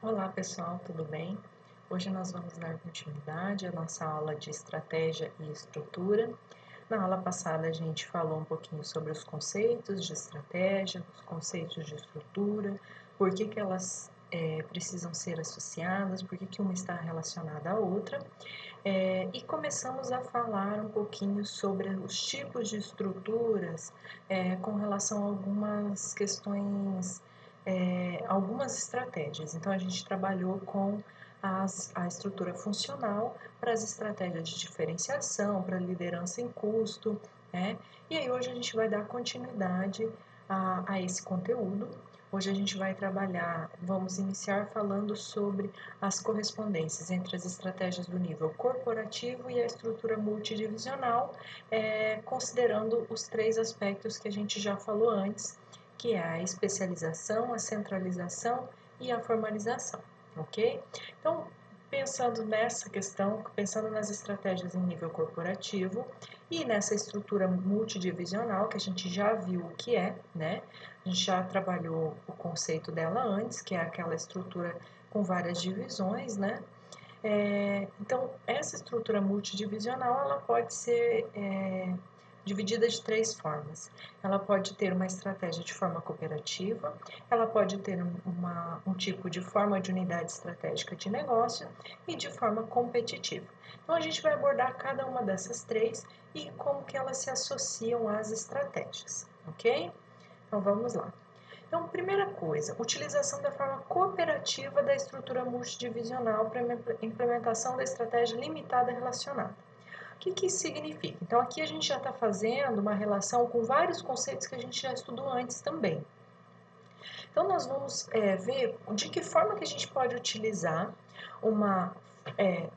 Olá pessoal, tudo bem? Hoje nós vamos dar continuidade à nossa aula de estratégia e estrutura. Na aula passada a gente falou um pouquinho sobre os conceitos de estratégia, os conceitos de estrutura, por que elas precisam ser associadas, por que uma está relacionada à outra. E começamos a falar um pouquinho sobre os tipos de estruturas com relação a algumas questões, algumas estratégias. Então, a gente trabalhou com a estrutura funcional para as estratégias de diferenciação, para liderança em custo, né? E aí hoje a gente vai dar continuidade a esse conteúdo. Hoje a gente vai trabalhar, vamos iniciar falando sobre as correspondências entre as estratégias do nível corporativo e a estrutura multidivisional, considerando os três aspectos que a gente já falou antes, que é a especialização, a centralização e a formalização, ok? Então, pensando nessa questão, pensando nas estratégias em nível corporativo e nessa estrutura multidivisional, que a gente já viu o que é, né? A gente já trabalhou o conceito dela antes, que é aquela estrutura com várias divisões, né? Então, essa estrutura multidivisional, ela pode ser dividida de três formas. Ela pode ter uma estratégia de forma cooperativa, ela pode ter um tipo de forma de unidade estratégica de negócio e de forma competitiva. Então, a gente vai abordar cada uma dessas três e como que elas se associam às estratégias, ok? Então, vamos lá. Então, primeira coisa, utilização da forma cooperativa da estrutura multidivisional para a implementação da estratégia limitada relacionada. O que isso significa? Então, aqui a gente já está fazendo uma relação com vários conceitos que a gente já estudou antes também. Então, nós vamos ver de que forma que a gente pode utilizar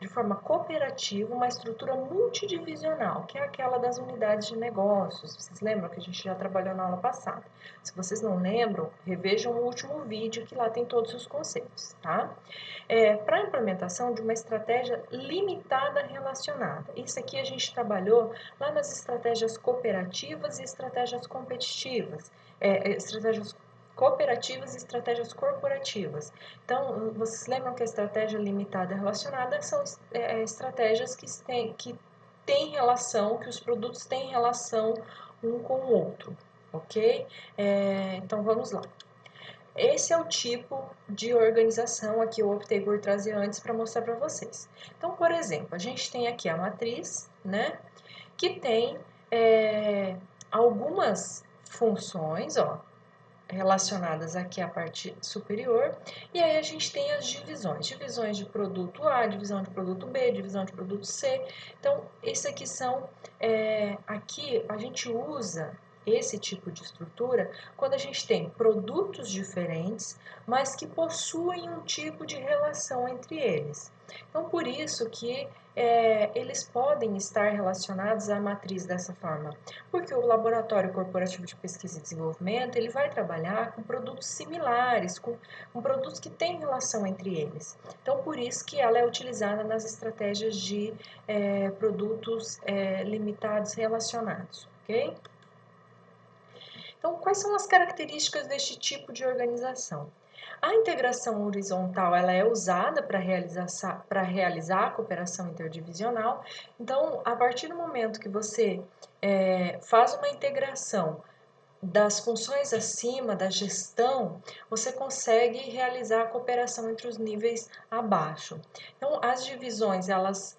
de forma cooperativa uma estrutura multidivisional, que é aquela das unidades de negócios. Vocês lembram que a gente já trabalhou na aula passada? Se vocês não lembram, revejam o último vídeo que lá tem todos os conceitos, tá? Para a implementação de uma estratégia limitada relacionada. Isso aqui a gente trabalhou lá nas estratégias cooperativas e estratégias competitivas, estratégias cooperativas e estratégias corporativas. Então, vocês lembram que a estratégia limitada relacionada são estratégias que têm relação, que os produtos têm relação um com o outro, ok? Então, vamos lá. Esse é o tipo de organização aqui eu optei por trazer antes para mostrar para vocês. Então, por exemplo, a gente tem aqui a matriz, né? Que tem algumas funções, ó, relacionadas aqui à parte superior, e aí a gente tem as divisões de produto A, divisão de produto B, divisão de produto C. Então, isso aqui são, aqui a gente usa esse tipo de estrutura quando a gente tem produtos diferentes, mas que possuem um tipo de relação entre eles. Então, por isso que eles podem estar relacionados à matriz dessa forma, porque o Laboratório Corporativo de Pesquisa e Desenvolvimento ele vai trabalhar com produtos similares, com produtos que têm relação entre eles. Então, por isso que ela é utilizada nas estratégias de produtos limitados relacionados, ok? Então, quais são as características deste tipo de organização? A integração horizontal ela é usada para realizar a cooperação interdivisional. Então, a partir do momento que você faz uma integração das funções acima, da gestão, você consegue realizar a cooperação entre os níveis abaixo. Então, as divisões, elas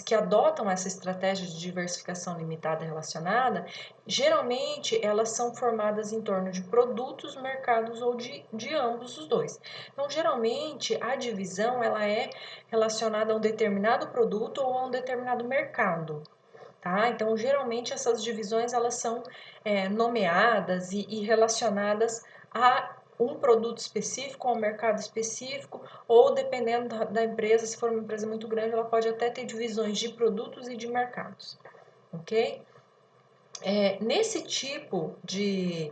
que adotam essa estratégia de diversificação limitada relacionada, geralmente elas são formadas em torno de produtos, mercados ou de ambos os dois. Então, geralmente, a divisão ela é relacionada a um determinado produto ou a um determinado mercado. Tá? Então, geralmente essas divisões elas são nomeadas e relacionadas a um produto específico, a um mercado específico, ou dependendo da empresa, se for uma empresa muito grande, ela pode até ter divisões de produtos e de mercados, ok? Nesse tipo de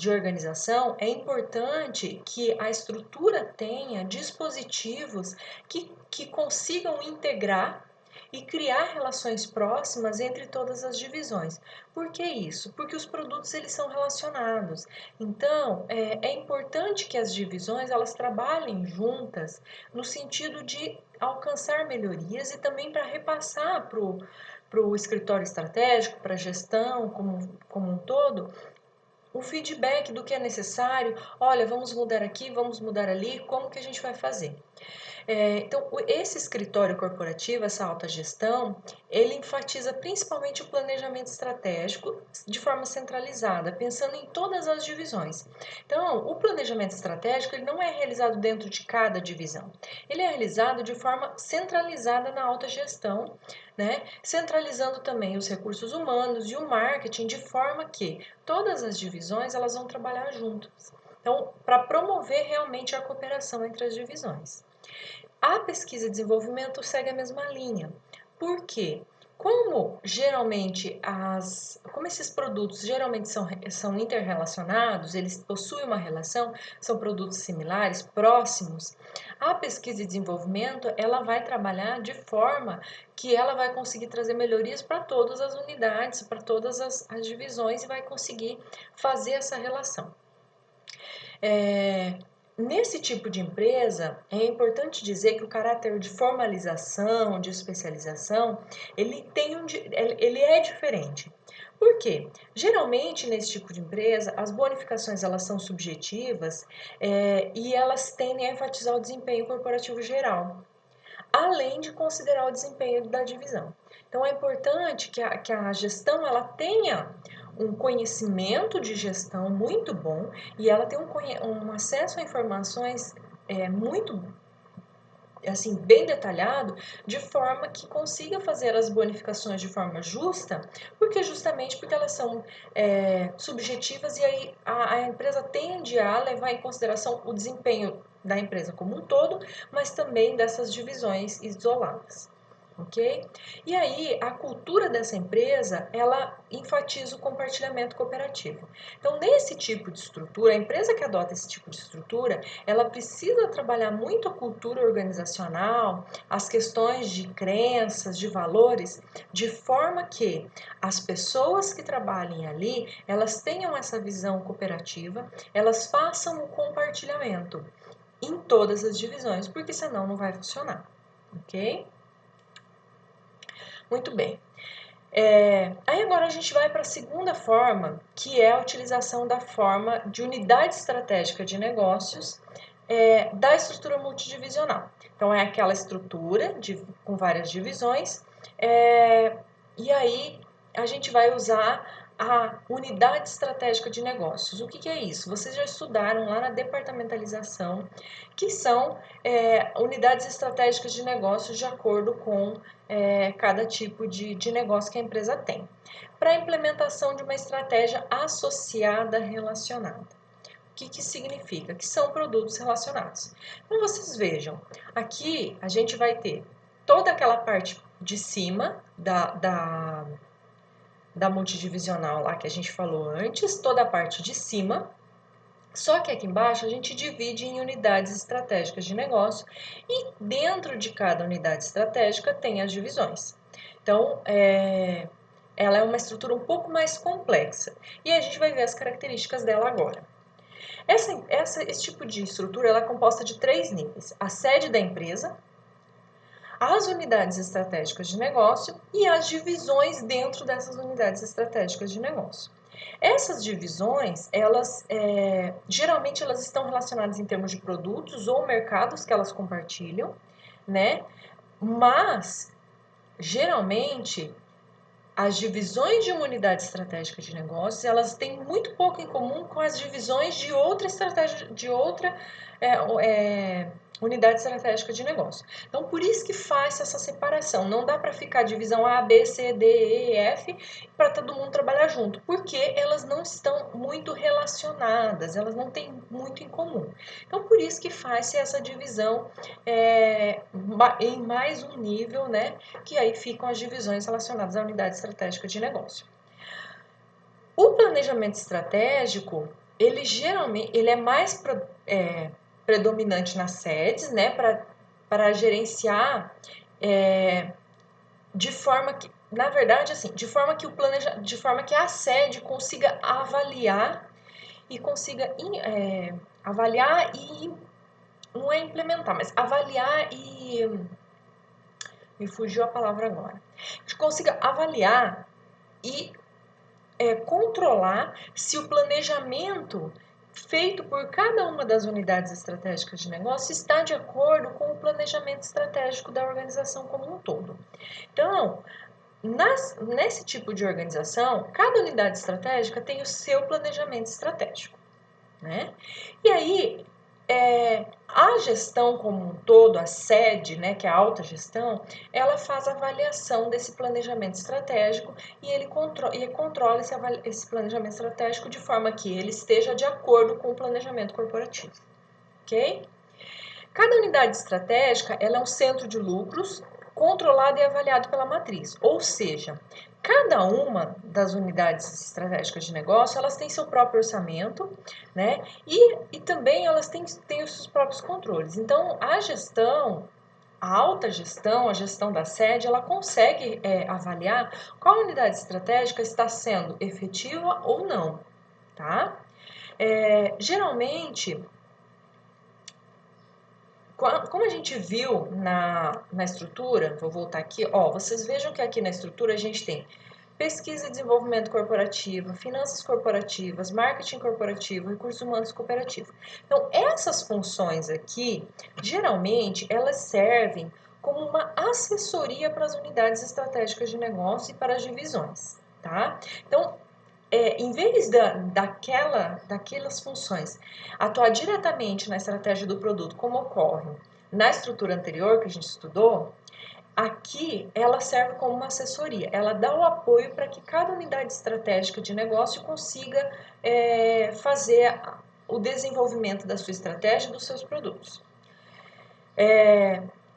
organização, é importante que a estrutura tenha dispositivos que consigam integrar e criar relações próximas entre todas as divisões. Por que isso? Porque os produtos eles são relacionados. Então, é importante que as divisões elas trabalhem juntas no sentido de alcançar melhorias e também para repassar para o escritório estratégico, para a gestão como um todo, o feedback do que é necessário. Olha, vamos mudar aqui, vamos mudar ali, como que a gente vai fazer? Então, esse escritório corporativo, essa alta gestão, ele enfatiza principalmente o planejamento estratégico de forma centralizada, pensando em todas as divisões. Então, o planejamento estratégico ele não é realizado dentro de cada divisão, ele é realizado de forma centralizada na alta gestão, né? Centralizando também os recursos humanos e o marketing de forma que todas as divisões elas vão trabalhar juntas. Então, para promover realmente a cooperação entre as divisões. A pesquisa e desenvolvimento segue a mesma linha. Por quê? Como esses produtos geralmente são interrelacionados, eles possuem uma relação, são produtos similares, próximos, a pesquisa e desenvolvimento ela vai trabalhar de forma que ela vai conseguir trazer melhorias para todas as unidades, para todas as divisões e vai conseguir fazer essa relação. Nesse tipo de empresa, é importante dizer que o caráter de formalização, de especialização, ele é diferente. Por quê? Geralmente, nesse tipo de empresa, as bonificações elas são subjetivas e elas tendem a enfatizar o desempenho corporativo geral, além de considerar o desempenho da divisão. Então, é importante que a gestão ela tenha um conhecimento de gestão muito bom e ela tem um acesso a informações muito assim bem detalhado, de forma que consiga fazer as bonificações de forma justa, porque elas são subjetivas e aí a empresa tende a levar em consideração o desempenho da empresa como um todo, mas também dessas divisões isoladas. Ok? E aí, a cultura dessa empresa, ela enfatiza o compartilhamento cooperativo. Então, nesse tipo de estrutura, a empresa que adota esse tipo de estrutura, ela precisa trabalhar muito a cultura organizacional, as questões de crenças, de valores, de forma que as pessoas que trabalhem ali, elas tenham essa visão cooperativa, elas façam o compartilhamento em todas as divisões, porque senão não vai funcionar, ok? Muito bem. Aí agora a gente vai para a segunda forma, que é a utilização da forma de unidade estratégica de negócios da estrutura multidivisional. Então, é aquela estrutura com várias divisões, e aí a gente vai usar a unidade estratégica de negócios. O que é isso? Vocês já estudaram lá na departamentalização, que são unidades estratégicas de negócios de acordo com cada tipo de negócio que a empresa tem, para a implementação de uma estratégia associada relacionada. O que significa? Que são produtos relacionados. Então, vocês vejam, aqui a gente vai ter toda aquela parte de cima da multidivisional lá que a gente falou antes, toda a parte de cima, só que aqui embaixo a gente divide em unidades estratégicas de negócio e dentro de cada unidade estratégica tem as divisões. Então, ela é uma estrutura um pouco mais complexa e a gente vai ver as características dela agora. Esse tipo de estrutura ela é composta de 3 níveis: a sede da empresa, as unidades estratégicas de negócio e as divisões dentro dessas unidades estratégicas de negócio. Essas divisões, geralmente elas estão relacionadas em termos de produtos ou mercados que elas compartilham, né? Mas, geralmente, as divisões de uma unidade estratégica de negócios, elas têm muito pouco em comum com as divisões de outra estratégia, de outra unidade estratégica de negócio. Então, por isso que faz essa separação. Não dá para ficar divisão A, B, C, D, E, F para todo mundo trabalhar junto, porque elas não estão muito relacionadas, elas não têm muito em comum. Então, por isso que faz essa divisão em mais um nível, né? Que aí ficam as divisões relacionadas à unidade estratégica de negócio. O planejamento estratégico, ele é mais predominante nas sedes, né, para gerenciar de forma que, na verdade, assim, de forma que a sede consiga avaliar e consiga avaliar e não é implementar, mas avaliar e me fugiu a palavra agora. Consiga avaliar e controlar se o planejamento feito por cada uma das unidades estratégicas de negócio está de acordo com o planejamento estratégico da organização como um todo. Então, nesse tipo de organização, cada unidade estratégica tem o seu planejamento estratégico, né? E aí, a gestão como um todo, a sede, né, que é a alta gestão, ela faz a avaliação desse planejamento estratégico e ele controla esse planejamento estratégico de forma que ele esteja de acordo com o planejamento corporativo, ok? Cada unidade estratégica ela é um centro de lucros controlado e avaliado pela matriz, ou seja, cada uma das unidades estratégicas de negócio elas têm seu próprio orçamento, né? E também elas têm os seus próprios controles. Então, a alta gestão, a gestão da sede, ela consegue avaliar qual unidade estratégica está sendo efetiva ou não, tá? Geralmente, como a gente viu na estrutura, vou voltar aqui, ó, vocês vejam que aqui na estrutura a gente tem pesquisa e desenvolvimento corporativo, finanças corporativas, marketing corporativo, recursos humanos cooperativo. Então, essas funções aqui, geralmente, elas servem como uma assessoria para as unidades estratégicas de negócio e para as divisões, tá? Então, em vez daquelas funções atuar diretamente na estratégia do produto, como ocorre na estrutura anterior que a gente estudou, aqui ela serve como uma assessoria. Ela dá o apoio para que cada unidade estratégica de negócio consiga fazer o desenvolvimento da sua estratégia e dos seus produtos.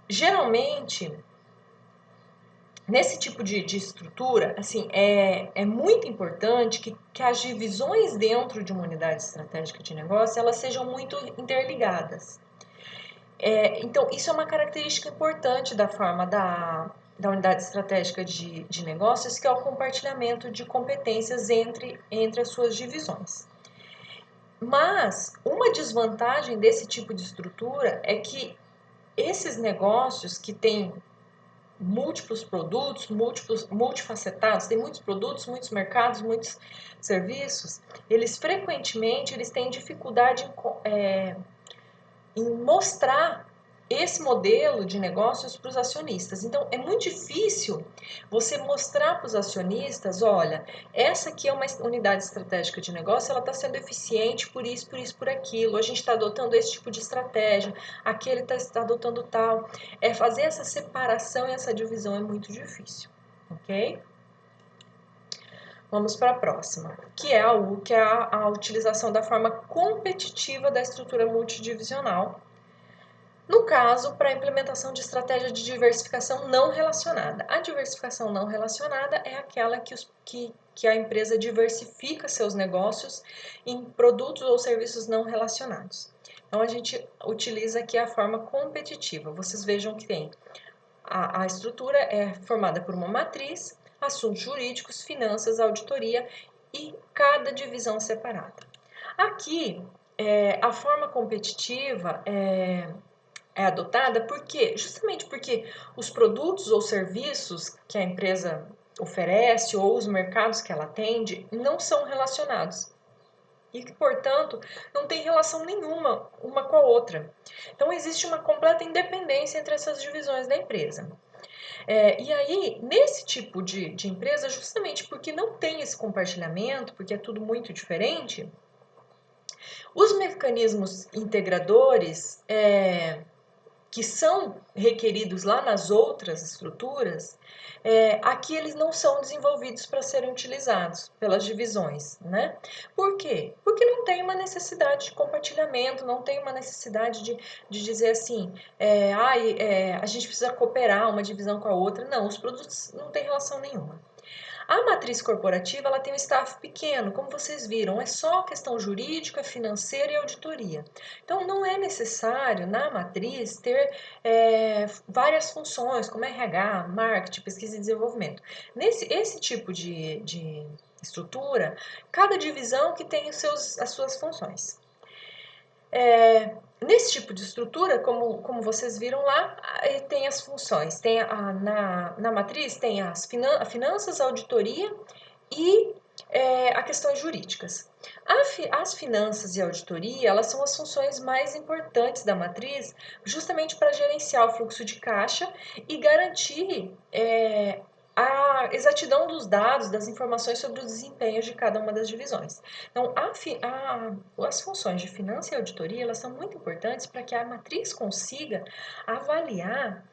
Geralmente, nesse tipo de estrutura, assim, é muito importante que as divisões dentro de uma unidade estratégica de negócio, elas sejam muito interligadas. Então, isso é uma característica importante da forma da unidade estratégica de negócios, que é o compartilhamento de competências entre as suas divisões. Mas, uma desvantagem desse tipo de estrutura é que esses negócios que têm múltiplos produtos, multifacetados, tem muitos produtos, muitos mercados, muitos serviços, eles frequentemente têm dificuldade em mostrar esse modelo de negócios para os acionistas. Então, é muito difícil você mostrar para os acionistas, olha, essa aqui é uma unidade estratégica de negócio, ela está sendo eficiente por isso, por isso, por aquilo. A gente está adotando esse tipo de estratégia, aquele está adotando tal. Fazer essa separação e essa divisão é muito difícil, ok? Vamos para a próxima, que é a utilização da forma competitiva da estrutura multidivisional. No caso, para a implementação de estratégia de diversificação não relacionada. A diversificação não relacionada é aquela que a empresa diversifica seus negócios em produtos ou serviços não relacionados. Então, a gente utiliza aqui a forma competitiva. Vocês vejam que tem a estrutura é formada por uma matriz, assuntos jurídicos, finanças, auditoria e cada divisão separada. Aqui, a forma competitiva é adotada justamente porque os produtos ou serviços que a empresa oferece ou os mercados que ela atende não são relacionados e que, portanto, não tem relação nenhuma uma com a outra. Então, existe uma completa independência entre essas divisões da empresa. E aí, nesse tipo de empresa, justamente porque não tem esse compartilhamento, porque é tudo muito diferente, os mecanismos integradores que são requeridos lá nas outras estruturas, aqui eles não são desenvolvidos para serem utilizados pelas divisões, né? Por quê? Porque não tem uma necessidade de compartilhamento, não tem uma necessidade de dizer assim, a gente precisa cooperar uma divisão com a outra. Não, os produtos não têm relação nenhuma. A matriz corporativa, ela tem um staff pequeno, como vocês viram, é só questão jurídica, financeira e auditoria. Então, não é necessário, na matriz, ter várias funções, como RH, marketing, pesquisa e desenvolvimento. Esse tipo de estrutura, cada divisão que tem as suas funções. Nesse tipo de estrutura, como vocês viram lá, tem as funções. Tem na matriz tem as finanças, a auditoria e as questões jurídicas. As finanças e a auditoria, elas são as funções mais importantes da matriz, justamente para gerenciar o fluxo de caixa e garantir a exatidão dos dados, das informações sobre os desempenhos de cada uma das divisões. Então, as funções de finança e auditoria, elas são muito importantes para que a matriz consiga avaliar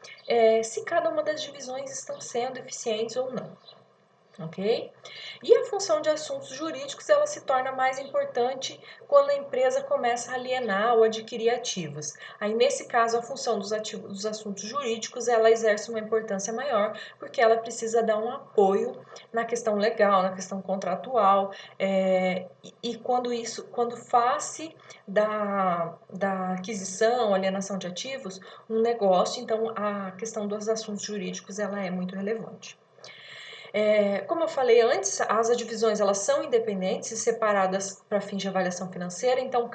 se cada uma das divisões estão sendo eficientes ou não. Ok? E a função de assuntos jurídicos, ela se torna mais importante quando a empresa começa a alienar ou adquirir ativos. Aí, nesse caso, a função dos assuntos jurídicos, ela exerce uma importância maior, porque ela precisa dar um apoio na questão legal, na questão contratual, e quando face da aquisição, alienação de ativos, um negócio, então a questão dos assuntos jurídicos, ela é muito relevante. Como eu falei antes, as divisões elas são independentes e separadas para fins de avaliação financeira, então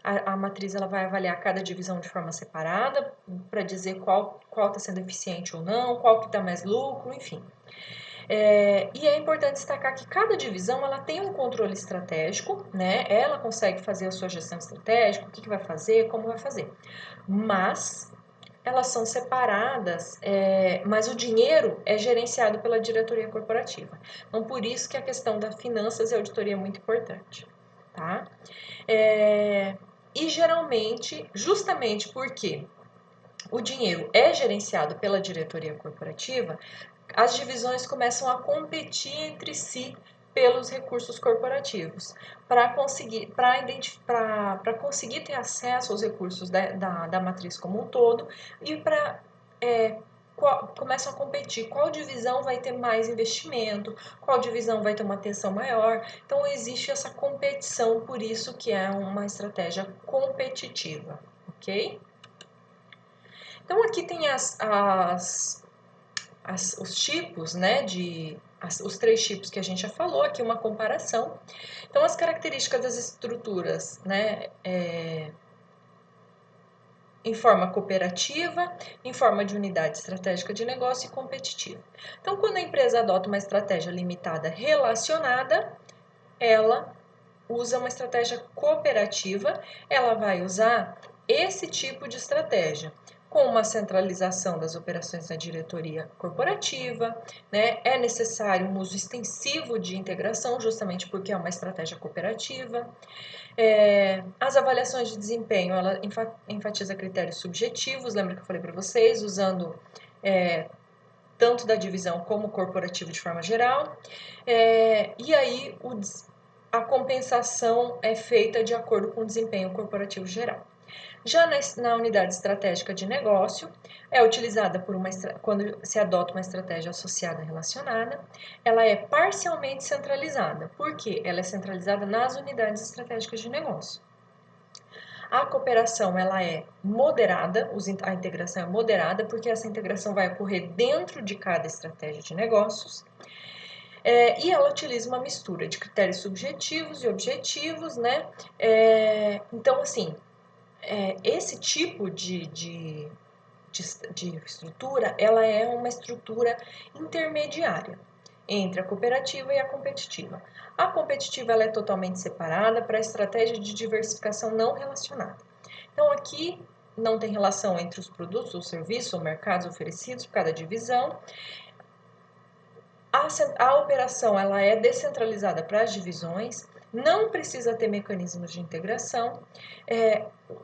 a matriz ela vai avaliar cada divisão de forma separada para dizer qual está sendo eficiente ou não, qual que dá mais lucro, enfim. E é importante destacar que cada divisão ela tem um controle estratégico, né? Ela consegue fazer a sua gestão estratégica, o que vai fazer, como vai fazer. Mas elas são separadas, mas o dinheiro é gerenciado pela diretoria corporativa. Então, por isso que a questão da finanças e auditoria é muito importante, tá? E geralmente, justamente porque o dinheiro é gerenciado pela diretoria corporativa, as divisões começam a competir entre si pelos recursos corporativos, para conseguir ter acesso aos recursos da matriz como um todo e começam a competir qual divisão vai ter mais investimento, qual divisão vai ter uma atenção maior. Então existe essa competição, por isso que é uma estratégia competitiva, ok? Então aqui tem os tipos, né, os 3 tipos que a gente já falou, aqui uma comparação. Então, as características das estruturas, né, em forma cooperativa, em forma de unidade estratégica de negócio e competitiva. Então, quando a empresa adota uma estratégia limitada relacionada, ela usa uma estratégia cooperativa, ela vai usar esse tipo de estratégia, com uma centralização das operações na diretoria corporativa, né? É necessário um uso extensivo de integração, justamente porque é uma estratégia cooperativa. As avaliações de desempenho, ela enfatiza critérios subjetivos, lembra que eu falei para vocês, usando tanto da divisão como corporativo de forma geral. E aí, a compensação é feita de acordo com o desempenho corporativo geral. Já na unidade estratégica de negócio, é utilizada quando se adota uma estratégia associada relacionada, ela é parcialmente centralizada. Por quê? Ela é centralizada nas unidades estratégicas de negócio. A cooperação ela é moderada, a integração é moderada, porque essa integração vai ocorrer dentro de cada estratégia de negócios. E ela utiliza uma mistura de critérios subjetivos e objetivos, né? Então, assim, esse tipo de estrutura, ela é uma estrutura intermediária entre a cooperativa e a competitiva. A competitiva ela é totalmente separada para a estratégia de diversificação não relacionada. Então, aqui não tem relação entre os produtos ou serviços ou mercados oferecidos por cada divisão. A operação ela é descentralizada para as divisões, não precisa ter mecanismos de integração.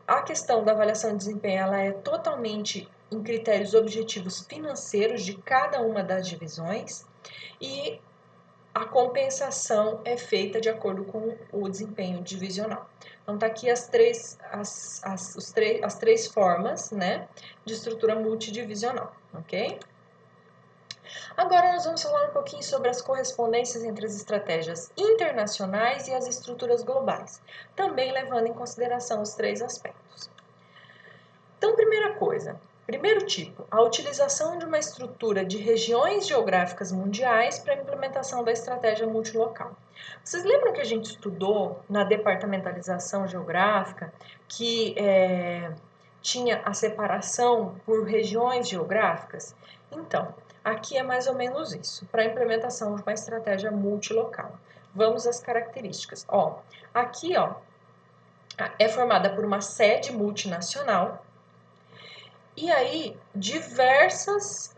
A questão da avaliação de desempenho ela é totalmente em critérios objetivos financeiros de cada uma das divisões e a compensação é feita de acordo com o desempenho divisional. Então, tá aqui as três formas, né, de estrutura multidivisional, ok? Agora nós vamos falar um pouquinho sobre as correspondências entre as estratégias internacionais e as estruturas globais, também levando em consideração os três aspectos. Então, primeira coisa, primeiro tipo, a utilização de uma estrutura de regiões geográficas mundiais para a implementação da estratégia multilocal. Vocês lembram que a gente estudou na departamentalização geográfica que tinha a separação por regiões geográficas? Então, aqui é mais ou menos isso, para a implementação de uma estratégia multilocal. Vamos às características. Aqui é formada por uma sede multinacional e aí diversas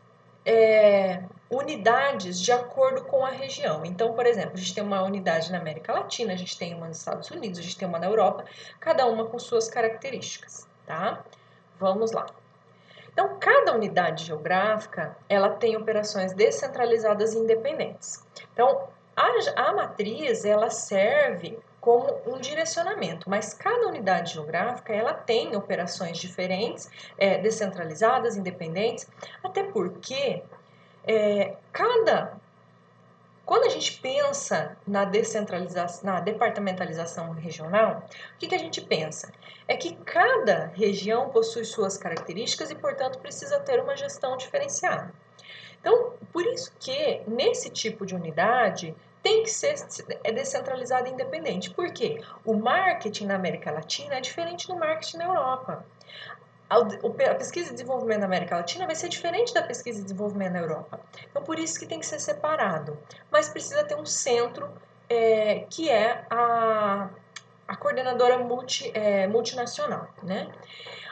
unidades de acordo com a região. Então, por exemplo, a gente tem uma unidade na América Latina, a gente tem uma nos Estados Unidos, a gente tem uma na Europa, cada uma com suas características, tá? Vamos lá. Então, cada unidade geográfica, ela tem operações descentralizadas e independentes. Então, a matriz, ela serve como um direcionamento, mas cada unidade geográfica, ela tem operações diferentes, descentralizadas, independentes, até porque quando a gente pensa na descentralização, na departamentalização regional, o que a gente pensa? É que cada região possui suas características e, portanto, precisa ter uma gestão diferenciada. Então, por isso que nesse tipo de unidade tem que ser descentralizada e independente. Por quê? O marketing na América Latina é diferente do marketing na Europa. A pesquisa de desenvolvimento na América Latina vai ser diferente da pesquisa de desenvolvimento na Europa. Então, por isso que tem que ser separado. Mas precisa ter um centro que é a coordenadora multinacional, né?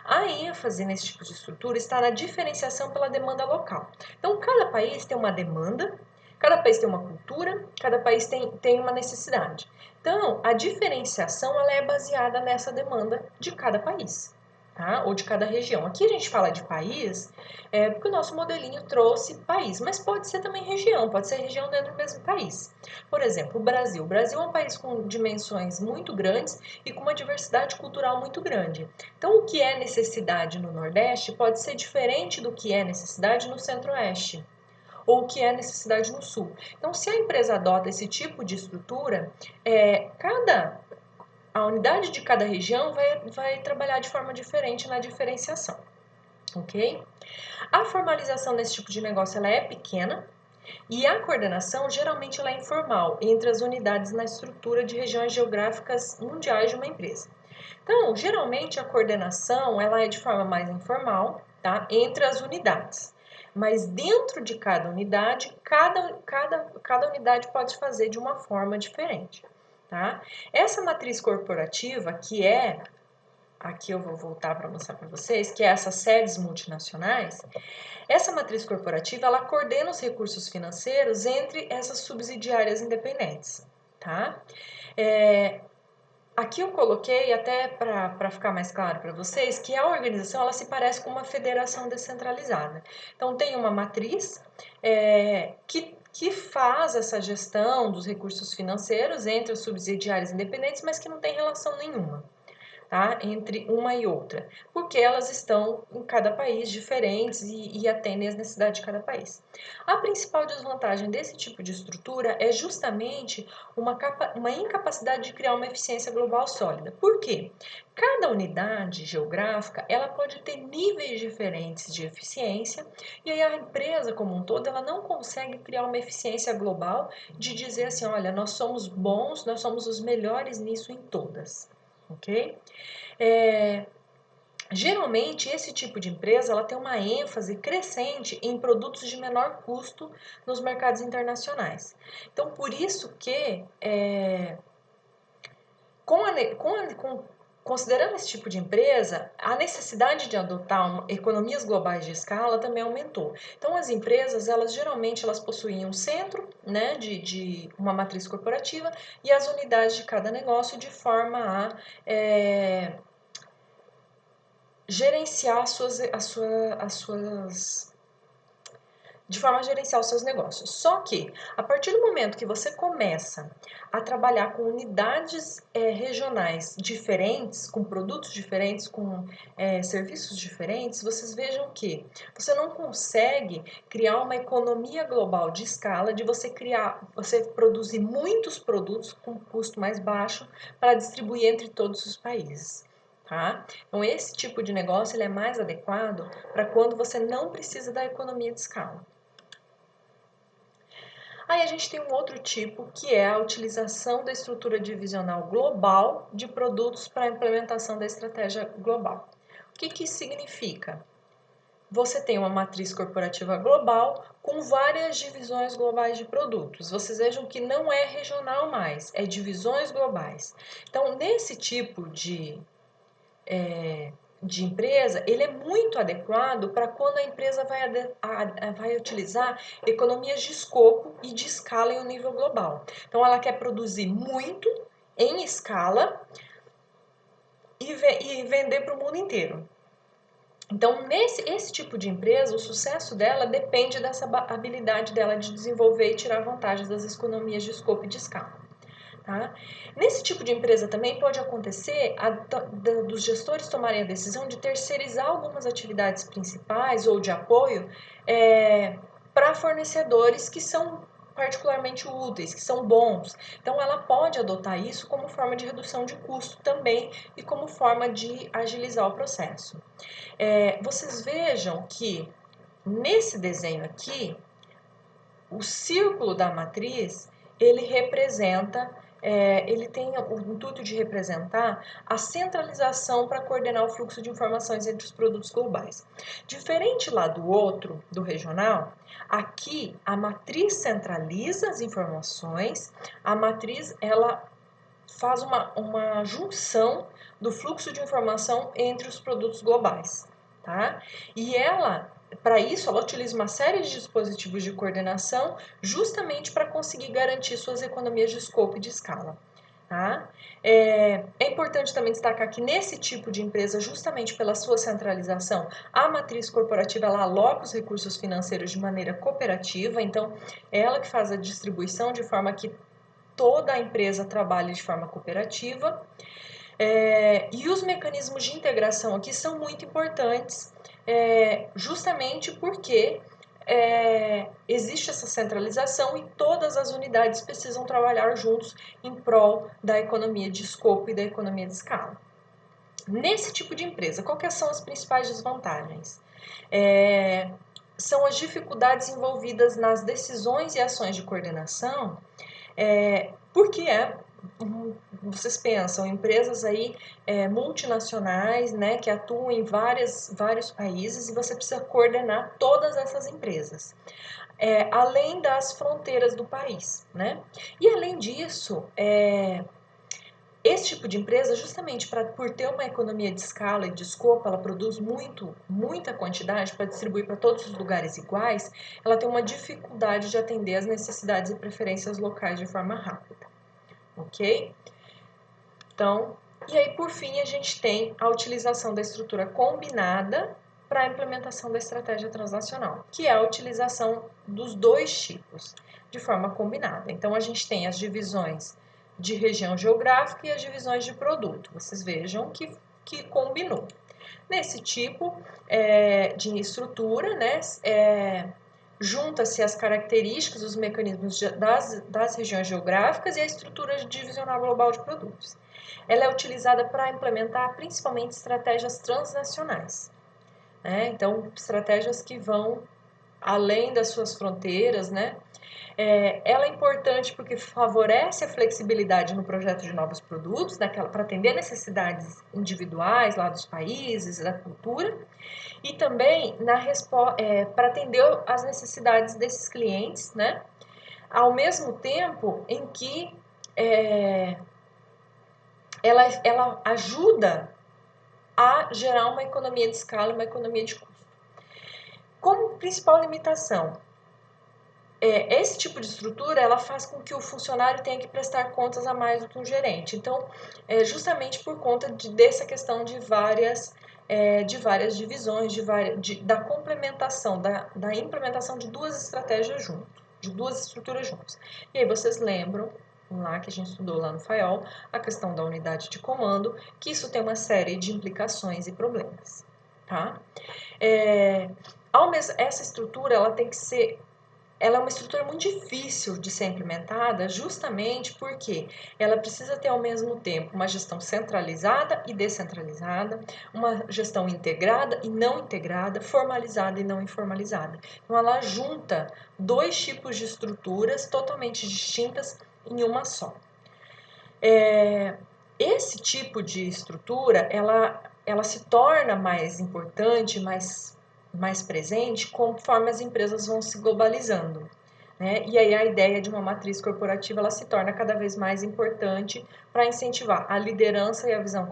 A ênfase nesse tipo de estrutura está na diferenciação pela demanda local. Então, cada país tem uma demanda, cada país tem uma cultura, cada país tem uma necessidade. Então, a diferenciação ela é baseada nessa demanda de cada país. Tá? Ou de cada região. Aqui a gente fala de país, porque o nosso modelinho trouxe país, mas pode ser também região, pode ser região dentro do mesmo país. Por exemplo, o Brasil. O Brasil é um país com dimensões muito grandes e com uma diversidade cultural muito grande. Então, o que é necessidade no Nordeste pode ser diferente do que é necessidade no Centro-Oeste ou o que é necessidade no Sul. Então, se a empresa adota esse tipo de estrutura, a unidade de cada região vai trabalhar de forma diferente na diferenciação, ok? A formalização desse tipo de negócio ela é pequena e a coordenação geralmente ela é informal entre as unidades na estrutura de regiões geográficas mundiais de uma empresa. Então, geralmente a coordenação ela é de forma mais informal, tá? Entre as unidades. Mas dentro de cada unidade, cada unidade pode fazer de uma forma diferente. Tá? Essa matriz corporativa, que aqui eu vou voltar para mostrar para vocês, que é essas sedes multinacionais, essa matriz corporativa, ela coordena os recursos financeiros entre essas subsidiárias independentes, tá? Aqui eu coloquei, até para ficar mais claro para vocês, que a organização ela se parece com uma federação descentralizada. Então, tem uma matriz que faz essa gestão dos recursos financeiros entre as subsidiárias independentes, mas que não tem relação nenhuma, tá? Entre uma e outra, porque elas estão em cada país diferentes e atendem às necessidades de cada país. A principal desvantagem desse tipo de estrutura é justamente uma incapacidade de criar uma eficiência global sólida. Por quê? Cada unidade geográfica ela pode ter níveis diferentes de eficiência e aí a empresa como um todo ela não consegue criar uma eficiência global de dizer assim, olha, nós somos bons, nós somos os melhores nisso em todas, ok? Geralmente esse tipo de empresa ela tem uma ênfase crescente em produtos de menor custo nos mercados internacionais. Então por isso que considerando esse tipo de empresa, a necessidade de adotar economias globais de escala também aumentou. Então, as empresas, geralmente possuem um centro, né, de uma matriz corporativa e as unidades de cada negócio de forma a gerenciar as suas de forma a gerenciar os seus negócios. Só que, a partir do momento que você começa a trabalhar com unidades regionais diferentes, com produtos diferentes, com serviços diferentes, vocês vejam que você não consegue criar uma economia global de escala, de você produzir muitos produtos com custo mais baixo para distribuir entre todos os países. Tá? Então, esse tipo de negócio ele é mais adequado para quando você não precisa da economia de escala. Aí a gente tem um outro tipo, que é a utilização da estrutura divisional global de produtos para a implementação da estratégia global. O que isso significa? Você tem uma matriz corporativa global com várias divisões globais de produtos. Vocês vejam que não é regional mais, é divisões globais. Então, nesse tipo de empresa, ele é muito adequado para quando a empresa vai utilizar economias de escopo e de escala em um nível global. Então, ela quer produzir muito em escala e vender para o mundo inteiro. Então, esse tipo de empresa, o sucesso dela depende dessa habilidade dela de desenvolver e tirar vantagens das economias de escopo e de escala. Tá? Nesse tipo de empresa também pode acontecer dos gestores tomarem a decisão de terceirizar algumas atividades principais ou de apoio para fornecedores que são particularmente úteis, que são bons. Então, ela pode adotar isso como forma de redução de custo também e como forma de agilizar o processo. Vocês vejam que nesse desenho aqui, o círculo da matriz, ele tem o intuito de representar a centralização para coordenar o fluxo de informações entre os produtos globais. Diferente lá do outro, do regional, aqui a matriz centraliza as informações, a matriz ela faz uma junção do fluxo de informação entre os produtos globais, tá? E para isso, ela utiliza uma série de dispositivos de coordenação justamente para conseguir garantir suas economias de escopo e de escala. Tá? É importante também destacar que nesse tipo de empresa, justamente pela sua centralização, a matriz corporativa ela aloca os recursos financeiros de maneira cooperativa, então é ela que faz a distribuição de forma que toda a empresa trabalhe de forma cooperativa. E os mecanismos de integração aqui são muito importantes, justamente porque existe essa centralização e todas as unidades precisam trabalhar juntos em prol da economia de escopo e da economia de escala. Nesse tipo de empresa, quais são as principais desvantagens? São as dificuldades envolvidas nas decisões e ações de coordenação, porque vocês pensam, empresas aí multinacionais, né, que atuam em vários países e você precisa coordenar todas essas empresas, além das fronteiras do país, né? E além disso, esse tipo de empresa, justamente por ter uma economia de escala e de escopo, ela produz muita quantidade para distribuir para todos os lugares iguais, ela tem uma dificuldade de atender às necessidades e preferências locais de forma rápida, ok? Então, e aí por fim a gente tem a utilização da estrutura combinada para a implementação da estratégia transnacional, que é a utilização dos dois tipos de forma combinada. Então, a gente tem as divisões de região geográfica e as divisões de produto. Vocês vejam que combinou. Nesse tipo de estrutura, né, junta-se as características, os mecanismos das regiões geográficas e a estrutura divisional global de produtos. Ela é utilizada para implementar principalmente estratégias transnacionais, né? Então, estratégias que vão além das suas fronteiras, né? Ela é importante porque favorece a flexibilidade no projeto de novos produtos, para atender necessidades individuais lá dos países, da cultura, e também para atender às necessidades desses clientes, né? Ao mesmo tempo em que ela ajuda a gerar uma economia de escala, uma economia de custo. Como principal limitação, esse tipo de estrutura ela faz com que o funcionário tenha que prestar contas a mais do que um gerente. Então, justamente por conta dessa questão de várias de várias divisões, da complementação, da implementação de duas estratégias juntas, de duas estruturas juntas. E aí vocês lembram, lá que a gente estudou lá no FAIOL, a questão da unidade de comando, que isso tem uma série de implicações e problemas, tá? Essa estrutura, ela é uma estrutura muito difícil de ser implementada, justamente porque ela precisa ter ao mesmo tempo uma gestão centralizada e descentralizada, uma gestão integrada e não integrada, formalizada e não informalizada. Então ela junta dois tipos de estruturas totalmente distintas em uma só. Esse tipo de estrutura, ela se torna mais importante, mais presente conforme as empresas vão se globalizando, né? E aí a ideia de uma matriz corporativa ela se torna cada vez mais importante para incentivar a liderança e a visão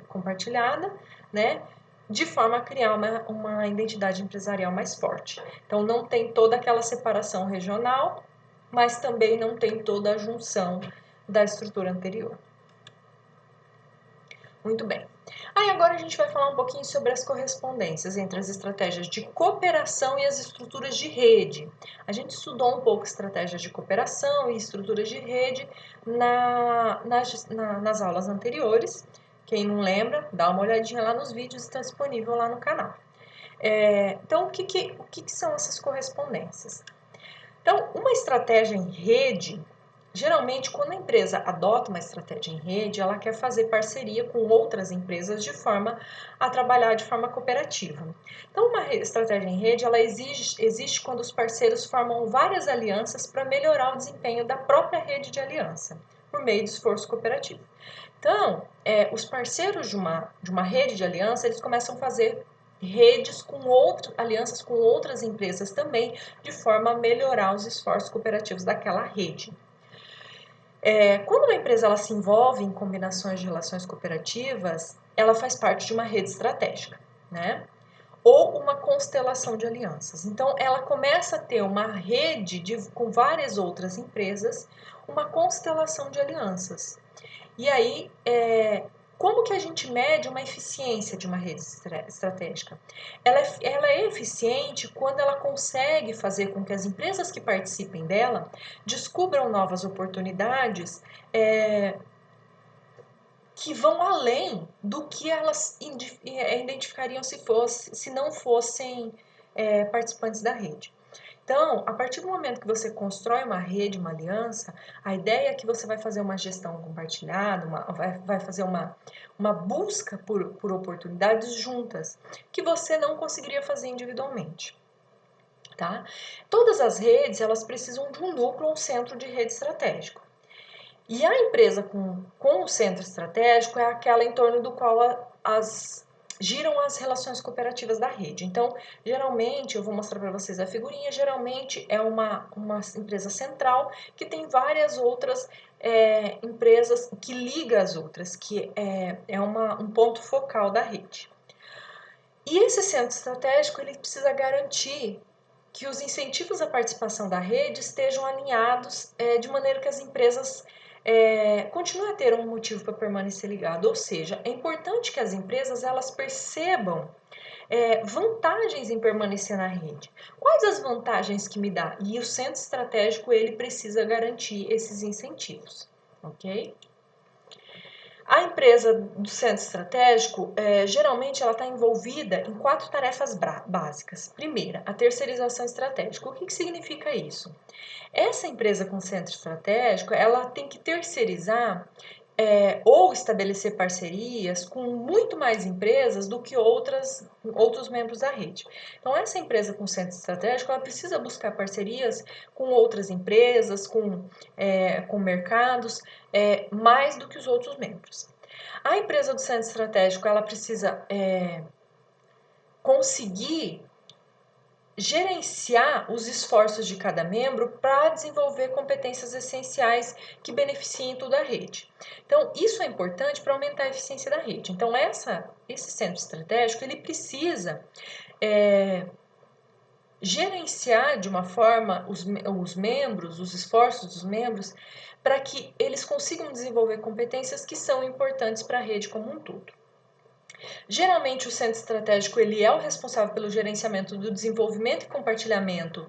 compartilhada, né? De forma a criar uma identidade empresarial mais forte. Então não tem toda aquela separação regional, mas também não tem toda a junção da estrutura anterior. Muito bem. Aí agora a gente vai falar um pouquinho sobre as correspondências entre as estratégias de cooperação e as estruturas de rede. A gente estudou um pouco estratégias de cooperação e estruturas de rede nas aulas anteriores. Quem não lembra, dá uma olhadinha lá nos vídeos, está disponível lá no canal. Então, o que são essas correspondências? Então, uma estratégia em rede, geralmente, quando a empresa adota uma estratégia em rede, ela quer fazer parceria com outras empresas de forma a trabalhar de forma cooperativa. Então, uma estratégia em rede, ela existe quando os parceiros formam várias alianças para melhorar o desempenho da própria rede de aliança, por meio de esforço cooperativo. Então, os parceiros de uma rede de aliança, eles começam a fazer alianças com outras empresas também, de forma a melhorar os esforços cooperativos daquela rede. Quando uma empresa ela se envolve em combinações de relações cooperativas, ela faz parte de uma rede estratégica, né? Ou uma constelação de alianças. Então, ela começa a ter uma rede com várias outras empresas, uma constelação de alianças. E aí, como que a gente mede uma eficiência de uma rede estratégica? Ela é eficiente quando ela consegue fazer com que as empresas que participem dela descubram novas oportunidades que vão além do que elas identificariam se não fossem participantes da rede. Então, a partir do momento que você constrói uma rede, uma aliança, a ideia é que você vai fazer uma gestão compartilhada, vai fazer uma busca por oportunidades juntas, que você não conseguiria fazer individualmente. Tá? Todas as redes, elas precisam de um núcleo, um centro de rede estratégico. E a empresa com o centro estratégico é aquela em torno do qual giram as relações cooperativas da rede. Então, geralmente, eu vou mostrar para vocês a figurinha, geralmente é uma empresa central que tem várias outras empresas que liga as outras, que é um ponto focal da rede. E esse centro estratégico, ele precisa garantir que os incentivos à participação da rede estejam alinhados de maneira que as empresas continuem a ter um motivo para permanecer ligado. Ou seja, é importante que as empresas elas percebam vantagens em permanecer na rede. Quais as vantagens que me dá? E o centro estratégico ele precisa garantir esses incentivos, ok? A empresa do centro estratégico, geralmente, ela está envolvida em 4 tarefas básicas. Primeira, a terceirização estratégica. O que significa isso? Essa empresa com centro estratégico, ela tem que terceirizar ou estabelecer parcerias com muito mais empresas do que outros membros da rede. Então, essa empresa com centro estratégico, ela precisa buscar parcerias com outras empresas, com mercados, mais do que os outros membros. A empresa do centro estratégico, ela precisa conseguir gerenciar os esforços de cada membro para desenvolver competências essenciais que beneficiem toda a rede. Então, isso é importante para aumentar a eficiência da rede. Então, esse centro estratégico, ele precisa gerenciar de uma forma os membros, os esforços dos membros, para que eles consigam desenvolver competências que são importantes para a rede como um todo. Geralmente o centro estratégico ele é o responsável pelo gerenciamento do desenvolvimento e compartilhamento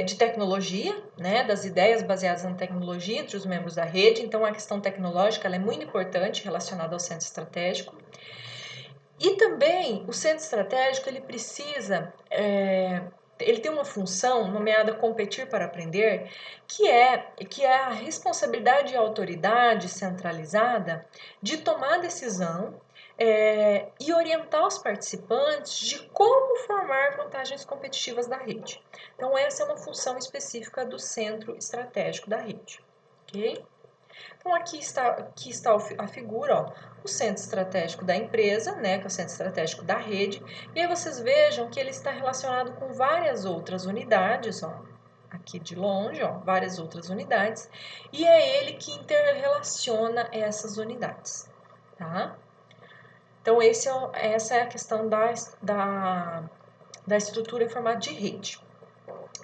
de tecnologia, né, das ideias baseadas na tecnologia entre os membros da rede. Então a questão tecnológica ela é muito importante relacionada ao centro estratégico. E também o centro estratégico ele precisa ele tem uma função nomeada competir para aprender, que é a responsabilidade e a autoridade centralizada de tomar decisão e orientar os participantes de como formar vantagens competitivas da rede. Então, essa é uma função específica do centro estratégico da rede. Ok? Então, aqui está a figura, ó, o centro estratégico da empresa, né, que é o centro estratégico da rede, e aí vocês vejam que ele está relacionado com várias outras unidades, ó, aqui de longe, ó, várias outras unidades, e é ele que interrelaciona essas unidades, tá? Então, essa é a questão da estrutura em formato de rede.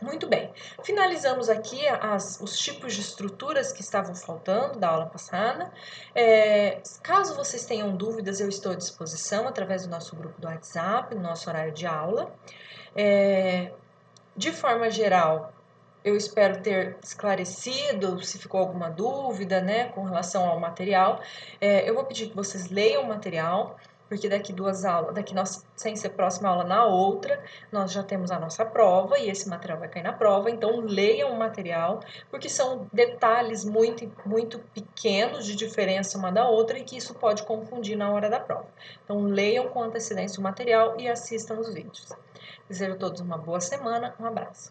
Muito bem, finalizamos aqui os tipos de estruturas que estavam faltando da aula passada. Caso vocês tenham dúvidas, eu estou à disposição através do nosso grupo do WhatsApp, no nosso horário de aula. De forma geral, eu espero ter esclarecido se ficou alguma dúvida, né, com relação ao material. Eu vou pedir que vocês leiam o material, porque daqui duas aulas, sem ser próxima aula na outra, nós já temos a nossa prova e esse material vai cair na prova. Então leiam o material, porque são detalhes muito, muito pequenos de diferença uma da outra e que isso pode confundir na hora da prova. Então leiam com antecedência o material e assistam os vídeos. Desejo a todos uma boa semana, um abraço.